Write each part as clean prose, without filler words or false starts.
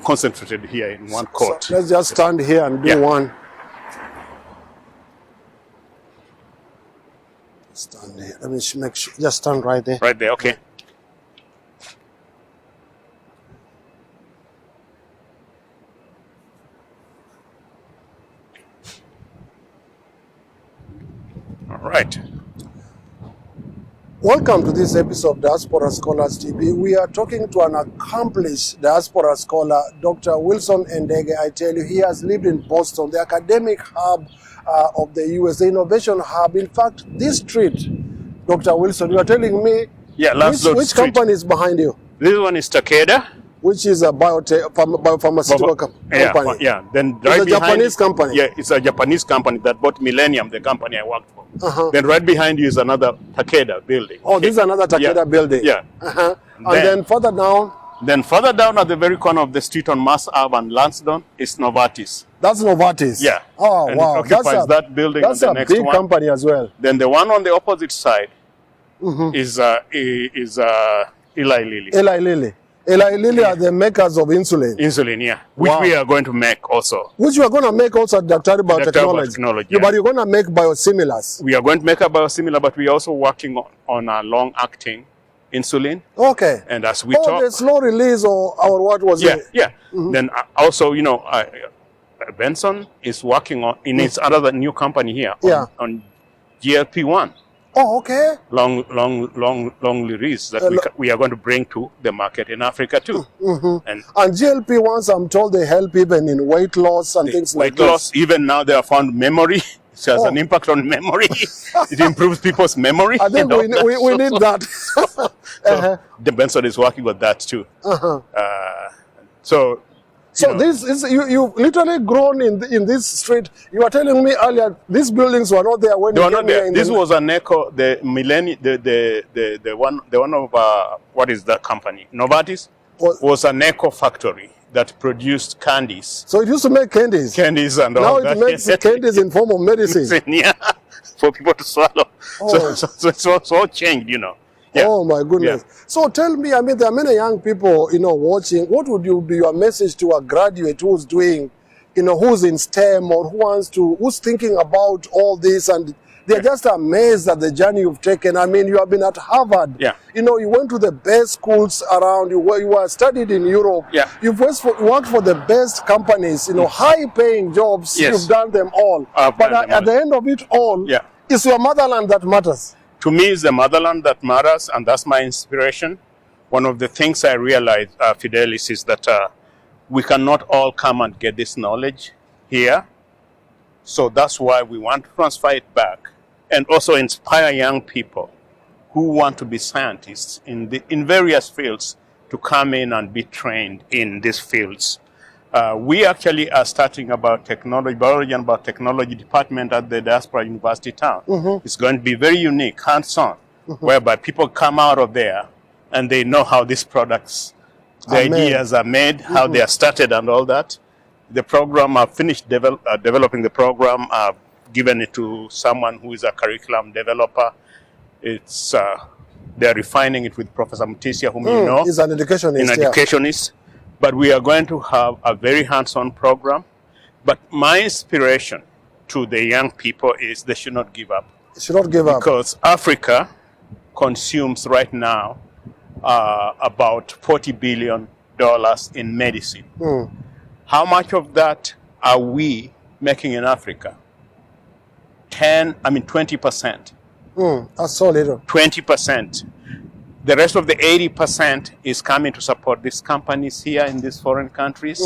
concentrated here in one court. So let's just stand here and do one. Stand here. Let me make sure. Just stand right there. Right there, okay. All right. Welcome to this episode of Diaspora Scholars TV. We are talking to an accomplished diaspora scholar, Dr. Wilson Endege. I tell you, he has lived in Boston, the academic hub of the US, the innovation hub. In fact, this street, Dr. Wilson, you are telling me, which company is behind you? This one is Takeda. Which is a biopharmaceutical company. Yeah. Then it's a Japanese company. Yeah, it's a Japanese company that bought Millennium, the company I worked for. Then right behind you is another Takeda building. Oh, this is another Takeda building. Yeah. And then further down? Then further down at the very corner of the street on Mass Ave and Lansdowne is Novartis. That's Novartis? Yeah. Oh, and wow. It occupies that building. That's the a next big one. company as well. Then the one on the opposite side is Eli Lilly. Eli Lilly. Eli Lilly are the makers of insulin. Insulin, yeah. Which we are going to make also. Which we are going to make also at Dr. Biotechnology. Yeah. But you're going to make biosimilars. We are going to make a biosimilar, but we are also working on a long-acting insulin. Okay. And as we talk... the slow release or what was it? Yeah. Then also, Benson is working on, in its other new company here, on GLP-1. Oh, okay. Long release that we are going to bring to the market in Africa too. And GLP-1s, I'm told they help even in weight loss and things like that. Weight loss, even now they have found memory. It has an impact on memory. It improves people's memory. I think we need that. So the Benson is working with that too. So this is you literally grown in this street. You were telling me earlier these buildings were not there when you came here. This was an echo. The Millennium, the one of what is that company? Novartis was an eco factory that produced candies. So it used to make candies. Candies and all that. Now it makes candies in form of medicine. Yeah, for people to swallow. Oh. So it's all changed, Yeah. Oh my goodness. Yeah. So tell me, I mean, there are many young people, watching. What would be your message to a graduate who's doing, who's in STEM or who's thinking about all this and they're just amazed at the journey you've taken. I mean, you have been at Harvard. Yeah. You went to the best schools around. You were studied in Europe. Yeah. You've worked for the best companies, high-paying jobs. Yes. You've done them all. But at the end of it all, it's your motherland that matters. To me, it's the motherland that matters, and that's my inspiration. One of the things I realized, Fidelis, is that we cannot all come and get this knowledge here. So that's why we want to transfer it back and also inspire young people who want to be scientists in various fields to come in and be trained in these fields. We actually are starting biology and biotechnology department at the Diaspora University town. It's going to be very unique, hands-on, whereby people come out of there and they know how these products, the ideas are made, how they are started and all that. The program, I've finished developing the program. I've given it to someone who is a curriculum developer. It's they're refining it with Professor Mutisia, whom you know. He's an educationist. But we are going to have a very hands-on program. But my inspiration to the young people is they should not give up. They should not give up. Because Africa consumes right now about $40 billion in medicine. How much of that are we making in Africa? 20%. That's so little. 20%. The rest of the 80% is coming to support these companies here in these foreign countries.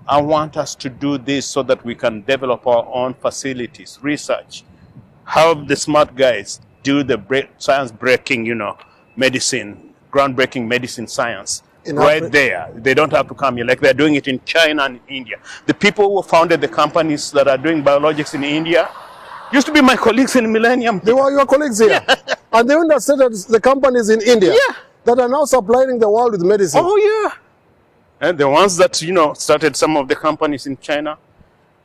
I want us to do this so that we can develop our own facilities, research, have the smart guys do the science-breaking, medicine, groundbreaking medicine science right there. They don't have to come here like they're doing it in China and India. The people who founded the companies that are doing biologics in India used to be my colleagues in Millennium. They were your colleagues here? Yeah. And they understood that the companies in India that are now supplying the world with medicine. Oh, yeah. And the ones that, started some of the companies in China,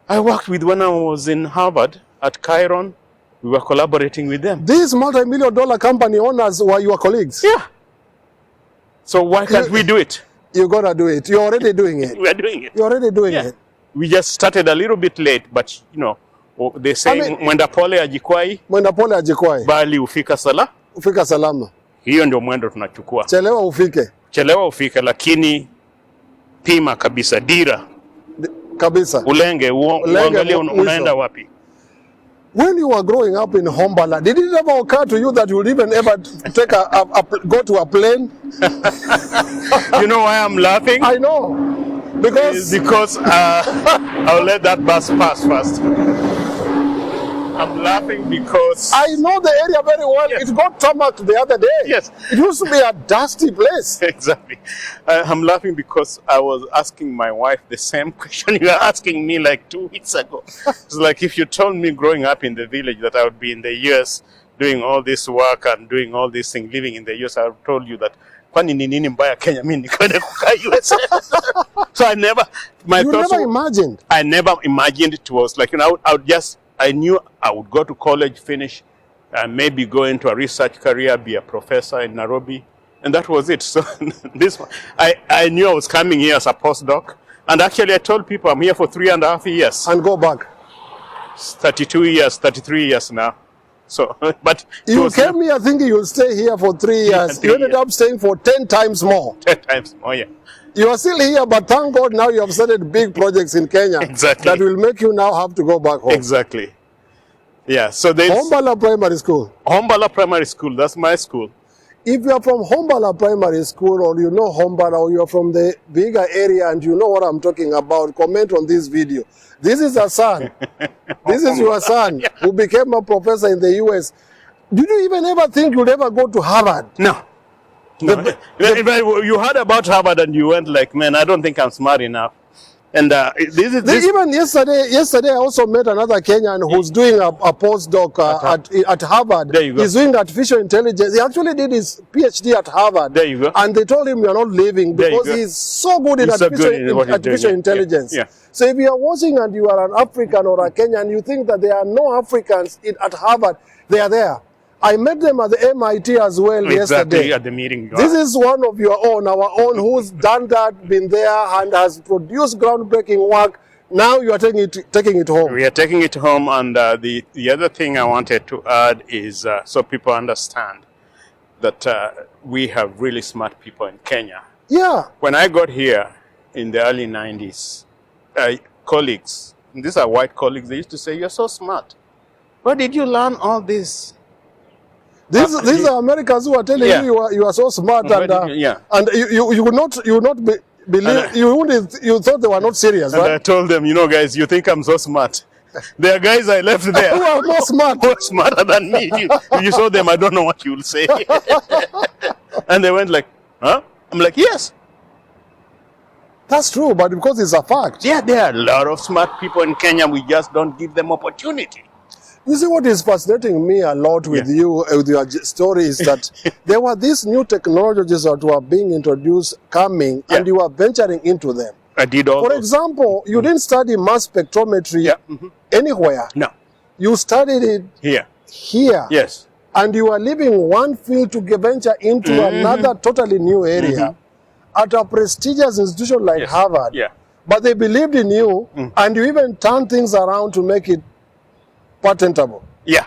I worked with when I was in Harvard at Chiron. We were collaborating with them. These multi-million-dollar company owners were your colleagues? Yeah. So why can't we do it? You're going to do it. You're already doing it. We are doing it. You're already doing Yeah. it. We just started a little bit late, but you know, they say mwenda pole ajikwai, Mwenda pole ajikwai. bali ufika Ufika salama. Hiyo ndio mwendo tunachukua. Chelewa ufike. Chelewa ufike, lakini pima kabisa, dira. Kabisa. Ulenge, uangalie unaenda wapi. When you were growing up in Hombala, did it ever occur to you that you would even ever take go to a plane? You know why I'm laughing? I know. Because I'll let that bus pass first. I'm laughing because I know the area very well. Yes. It got tarmacked the other day. Yes. It used to be a dusty place. Exactly. I'm laughing because I was asking my wife the same question you were asking me like 2 weeks ago. It's like if you told me growing up in the village that I would be in the US doing all this work and doing all these things, living in the US, I would have told you that kwani ni nini mbaya Kenya mimi nikwenda kukaa US. So I never imagined. I never imagined it was like, you know, I knew I would go to college, finish, and maybe go into a research career, be a professor in Nairobi, and that was it. So I knew I was coming here as a postdoc, and actually I told people I'm here for 3.5 years. And go back. 32 years, 33 years now. So, but you came here thinking you'll stay here for 3 years. You ended up staying for 10 times more. 10 times more, yeah. You are still here, but thank God now you have started big projects in Kenya. Exactly. That will make you now have to go back home. Exactly. Yeah, so there's Hombala Primary School. Hombala Primary School, that's my school. If you are from Hombala Primary School, or you know Hombala, or you are from the bigger area and you know what I'm talking about, comment on this video. This is a son. This is your son who became a professor in the US. Did you even ever think you'd ever go to Harvard? No. No. You heard about Harvard and you went like, man, I don't think I'm smart enough. And even yesterday I also met another Kenyan who's doing a postdoc at Harvard. There you go. He's doing artificial intelligence. He actually did his PhD at Harvard. There you go. And they told him you're not leaving because he's so good in artificial intelligence. Yeah. So if you are watching and you are an African or a Kenyan, you think that there are no Africans at Harvard, they are there. I met them at the MIT as well yesterday. At the meeting. This is one of your own, our own, who's done that, been there, and has produced groundbreaking work. Now you are taking it home. We are taking it home, and the other thing I wanted to add is so people understand that we have really smart people in Kenya. Yeah. When I got here in the early 90s, colleagues, these are white colleagues, they used to say, "You're so smart. Where did you learn all this?" These are Americans who are telling you are so smart, and you would not believe you thought they were not serious, and right? I told them, you know, guys, you think I'm so smart. There are guys I left there who are more smart, who are smarter than me. If you saw them, I don't know what you will say. And they went like, "Huh?" I'm like, "Yes." That's true, but because it's a fact. Yeah, there are a lot of smart people in Kenya. We just don't give them opportunity. You see, what is fascinating me a lot with you, with your story, is that there were these new technologies that were being introduced, coming, and you were venturing into them. I did all. For example, you didn't study mass spectrometry anywhere. No. You studied it here. Yes. And you are leaving one field to venture into another totally new area at a prestigious institution like Harvard. Yeah. But they believed in you, and you even turned things around to make it patentable. Yeah,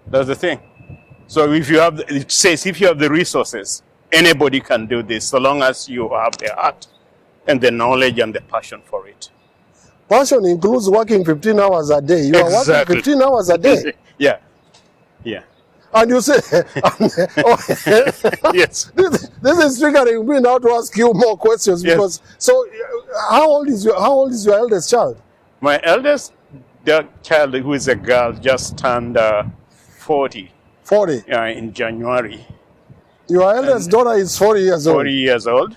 that's the thing. So if you have, it says if you have the resources, anybody can do this, so long as you have the heart and the knowledge and the passion for it. Passion includes working 15 hours a day. You are working 15 hours a day. Yeah. And you say, yes. This is triggering me now to ask you more questions because. So, how old is your eldest child? My eldest child, who is a girl, just turned 40. 40. In January. Your eldest daughter is 40 years old. 40 years old.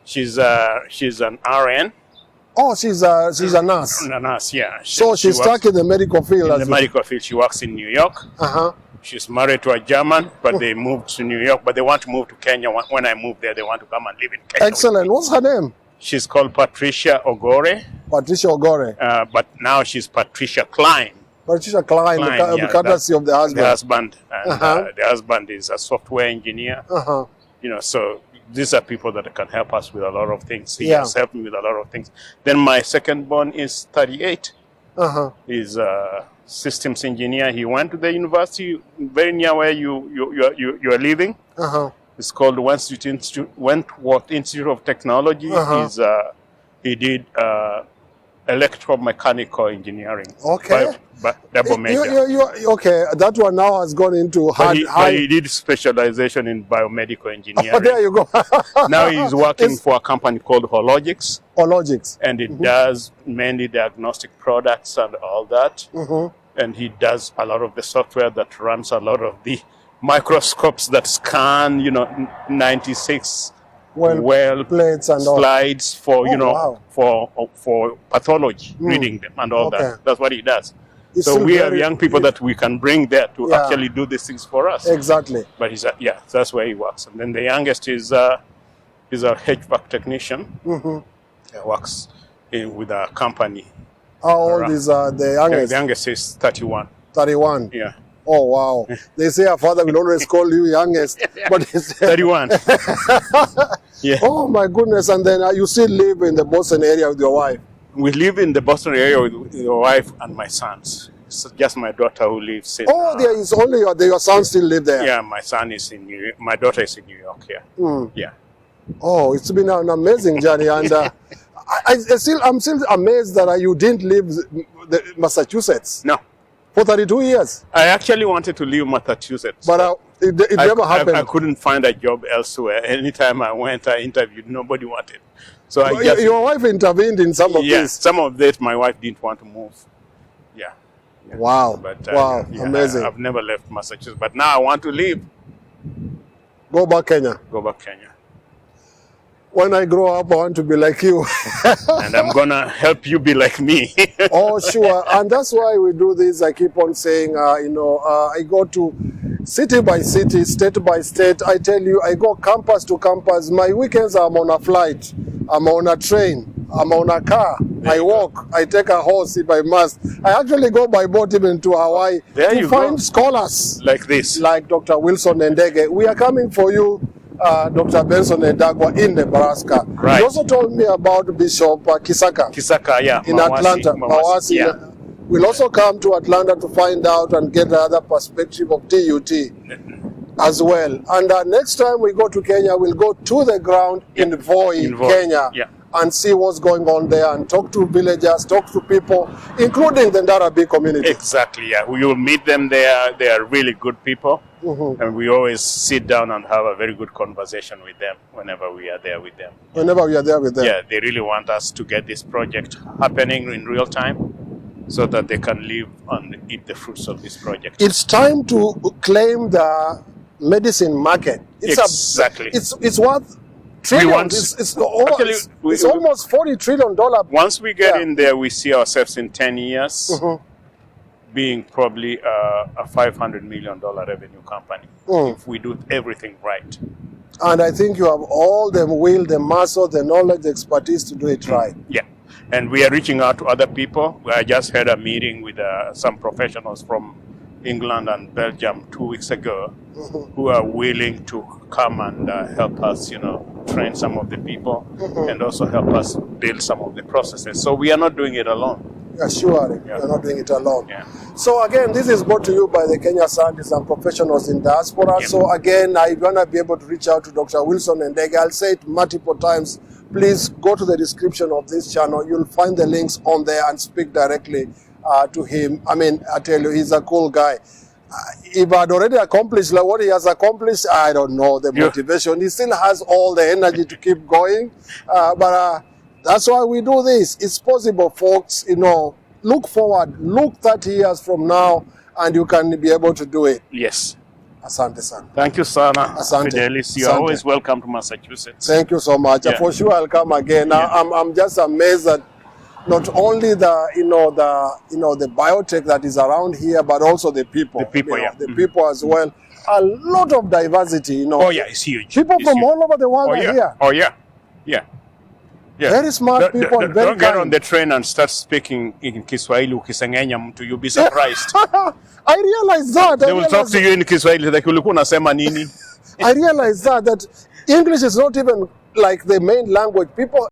She's an RN. Oh, she's a nurse. A nurse, yeah. So she's stuck in the medical field. In the medical field, she works in New York. She's married to a German, but they moved to New York. But they want to move to Kenya. When I moved there, they want to come and live in Kenya. Excellent. What's her name? She's called Patricia Ogore. Patricia Ogore. But now she's Patricia Klein. Patricia Klein, the courtesy of the husband. The husband. And the husband is a software engineer. You know, so these are people that can help us with a lot of things. He Yeah. has helped me with a lot of things. Then my second born is 38. He's a systems engineer. He went to the university very near where you are living. It's called Wentworth Institute of Technology. He did electromechanical engineering. Okay. But double major. Okay, that one now has gone into But he did specialization in biomedical engineering. Oh, there you go. Now he's working for a company called Hologics. Hologics. And it does mainly diagnostic products and all that. And he does a lot of the software that runs a lot of the microscopes that scan, 96 well plates and slides for, wow. for pathology, reading them and all that. That's what he does. It's so we are young people that we can bring there to actually do these things for us. Exactly. But he's that's where he works. And then the youngest is a HVAC technician. He works with a company. How old is the youngest? The youngest is 31. 31. Yeah. Oh wow! They say a father will always call you youngest, but it's 31. Yeah. Oh my goodness! And then you still live in the Boston area with your wife? We live in the Boston area with your wife and my sons. It's just my daughter who lives in. Oh, there is only your son still live there. Yeah, my son is in New York. My daughter is in New York. Yeah. Yeah. Oh, it's been an amazing journey, and I'm still amazed that you didn't leave Massachusetts. No. For 32 years. I actually wanted to leave Massachusetts. But it never happened. I couldn't find a job elsewhere. Anytime I went, I interviewed, nobody wanted. So your wife intervened in some of this? Yes, some of this my wife didn't want to move. Yeah. Wow. But, wow, amazing. I've never left Massachusetts, but now I want to leave. Go back Kenya. Go back Kenya. When I grow up, I want to be like you. And I'm going to help you be like me. Oh, sure. And that's why we do this. I keep on saying, I go to city by city, state by state. I tell you, I go campus to campus. My weekends, I'm on a flight. I'm on a train. I'm on a car. I walk. I take a horse if I must. I actually go by boat even to Hawaii to find scholars. Like this. Like Dr. Wilson Endege. We are coming for you. Dr. Benson Edagwa in Nebraska. Right. He also told me about Bishop Kisaka. Kisaka, yeah. In Atlanta. Mawasi, yeah. We'll also come to Atlanta to find out and get the other perspective of TUT as well. And next time we go to Kenya, we'll go to the ground in Voi, Kenya. Yeah. And see what's going on there and talk to villagers, talk to people, including the Ndarabi community. Exactly, yeah. We will meet them there. They are really good people. And we always sit down and have a very good conversation with them whenever we are there with them. Whenever we are there with them. Yeah, they really want us to get this project happening in real time so that they can live and eat the fruits of this project. It's time to claim the medicine market. Exactly. It's worth trillions. It's almost $40 trillion. Once we get in there, we see ourselves in 10 years being probably a $500 million revenue company if we do everything right. And I think you have all the will, the muscle, the knowledge, the expertise to do it right. Yeah. And we are reaching out to other people. I just had a meeting with some professionals from England and Belgium 2 weeks ago who are willing to come and help us, train some of the people and also help us build some of the processes. So we are not doing it alone. Yeah, sure. You're not doing it alone. Yeah. So again, this is brought to you by the Kenya scientists and professionals in diaspora. Yeah. So again, I'm going to be able to reach out to Dr. Wilson Endege. I'll say it multiple times. Please go to the description of this channel. You'll find the links on there and speak directly to him. I mean, I tell you, he's a cool guy. If I'd already accomplished like what he has accomplished, I don't know the motivation. He still has all the energy to keep going. But that's why we do this. It's possible, folks. Look forward. Look 30 years from now, and you can be able to do it. Yes. Asante sana. Thank you, Sana. Asante. Fidelis, you are always welcome to Massachusetts. Thank you so much. Yeah. For sure, I'll come again. Yeah. I'm just amazed that not only the biotech that is around here, but also the people. The people, the people as well. A lot of diversity. Oh yeah, it's huge. People from all over the world are here. Oh yeah, yeah. Yeah. Very smart people. Very don't get kind. on the train and start speaking in Kiswahili ukisengenya mtu. You'll be surprised. I realized that. They will talk to you in Kiswahili like ulikuwa unasema nini. I realized that English is not even like the main language. People